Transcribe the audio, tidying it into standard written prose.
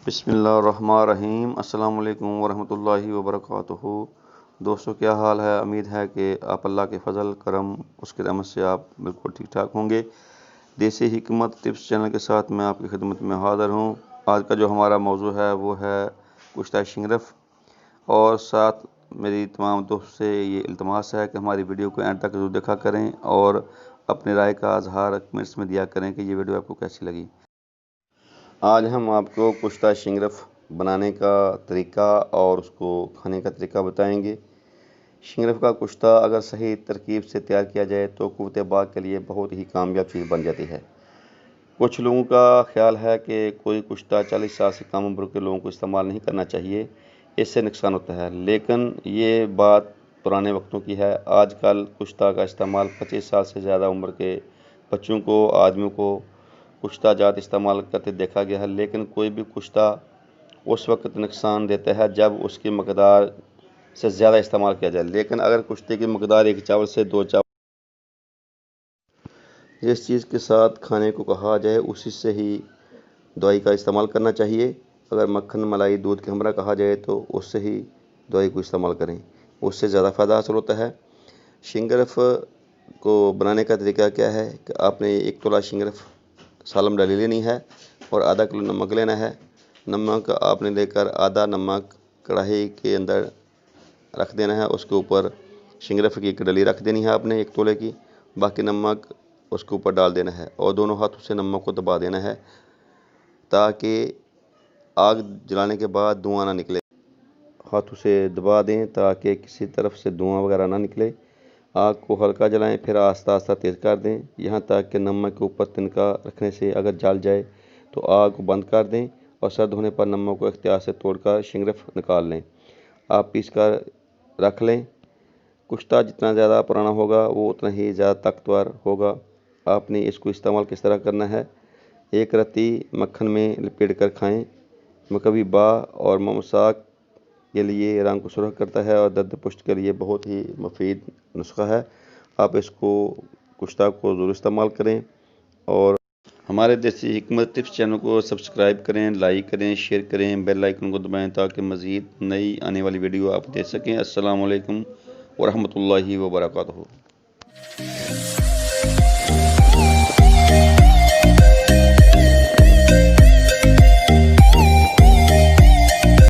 بسم اللہ الرحمن الرحیم۔ السلام علیکم ورحمۃ اللہ وبرکاتہ۔ دوستو کیا حال ہے؟ امید ہے کہ آپ اللہ کے فضل کرم اس کی رحمت سے آپ بالکل ٹھیک ٹھاک ہوں گے۔ دیسی حکمت ٹپس چینل کے ساتھ میں آپ کی خدمت میں حاضر ہوں۔ آج کا جو ہمارا موضوع ہے وہ ہے کشتہ شنگرف، اور ساتھ میری تمام دوست سے یہ التماس ہے کہ ہماری ویڈیو کو اینڈ تک ضرور دیکھا کریں اور اپنی رائے کا اظہار کمنٹس میں دیا کریں کہ یہ ویڈیو آپ کو کیسی لگی۔ آج ہم آپ کو کشتہ شنگرف بنانے کا طریقہ اور اس کو کھانے کا طریقہ بتائیں گے۔ شنگرف کا کشتہ اگر صحیح ترکیب سے تیار کیا جائے تو قوت باغ کے لیے بہت ہی کامیاب چیز بن جاتی ہے۔ کچھ لوگوں کا خیال ہے کہ کوئی کشتہ 40 سال سے کم عمر کے لوگوں کو استعمال نہیں کرنا چاہیے، اس سے نقصان ہوتا ہے، لیکن یہ بات پرانے وقتوں کی ہے۔ آج کل کشتہ کا استعمال 25 سال سے زیادہ عمر کے بچوں کو، آدمیوں کو کشتہ جات استعمال کرتے دیکھا گیا ہے، لیکن کوئی بھی کشتہ اس وقت نقصان دیتا ہے جب اس کی مقدار سے زیادہ استعمال کیا جائے، لیکن اگر کشتے کی مقدار 1 چاول سے 2 چاول جس چیز کے ساتھ کھانے کو کہا جائے اسی سے ہی دوائی کا استعمال کرنا چاہیے۔ اگر مکھن، ملائی، دودھ کے ہمراہ کہا جائے تو اس سے ہی دوائی کو استعمال کریں، اس سے زیادہ فائدہ حاصل ہوتا ہے۔ شنگرف کو بنانے کا طریقہ کیا ہے کہ آپ نے 1 تولہ شنگرف سالم ڈالی لینی ہے اور آدھا کلو نمک لینا ہے۔ نمک آپ نے لے کر آدھا نمک کڑاہی کے اندر رکھ دینا ہے، اس کے اوپر شنگرف کی 1 ڈلی رکھ دینی ہے آپ نے 1 تولے کی، باقی نمک اس کے اوپر ڈال دینا ہے اور دونوں ہاتھوں سے نمک کو دبا دینا ہے تاکہ آگ جلانے کے بعد دھواں نہ نکلے۔ ہاتھوں سے دبا دیں تاکہ کسی طرف سے دھواں وغیرہ نہ نکلے۔ آگ کو ہلکا جلائیں، پھر آہستہ آہستہ تیز کر دیں، یہاں تک کہ نمک کے اوپر تنکا رکھنے سے اگر جل جائے تو آگ کو بند کر دیں اور سرد ہونے پر نمک کو اختیار سے توڑ کر شنگرف نکال لیں۔ آپ پیس کر رکھ لیں۔ کشتہ جتنا زیادہ پرانا ہوگا وہ اتنا ہی زیادہ طاقتور ہوگا۔ آپ نے اس کو استعمال کس طرح کرنا ہے؟ 1 رتی مکھن میں لپیٹ کر کھائیں۔ مکبی باہ اور مساق کے لیے رنگ کو سرخ کرتا ہے اور درد پشت کے لیے بہت ہی مفید نسخہ ہے۔ آپ اس کو کشتہ کو ضرور استعمال کریں اور ہمارے دیسی حکمت ٹپس چینل کو سبسکرائب کریں، لائک کریں، شیئر کریں، بیل آئیکن کو دبائیں تاکہ مزید نئی آنے والی ویڈیو آپ دیکھ سکیں۔ السلام علیکم ورحمۃ اللہ وبرکاتہ۔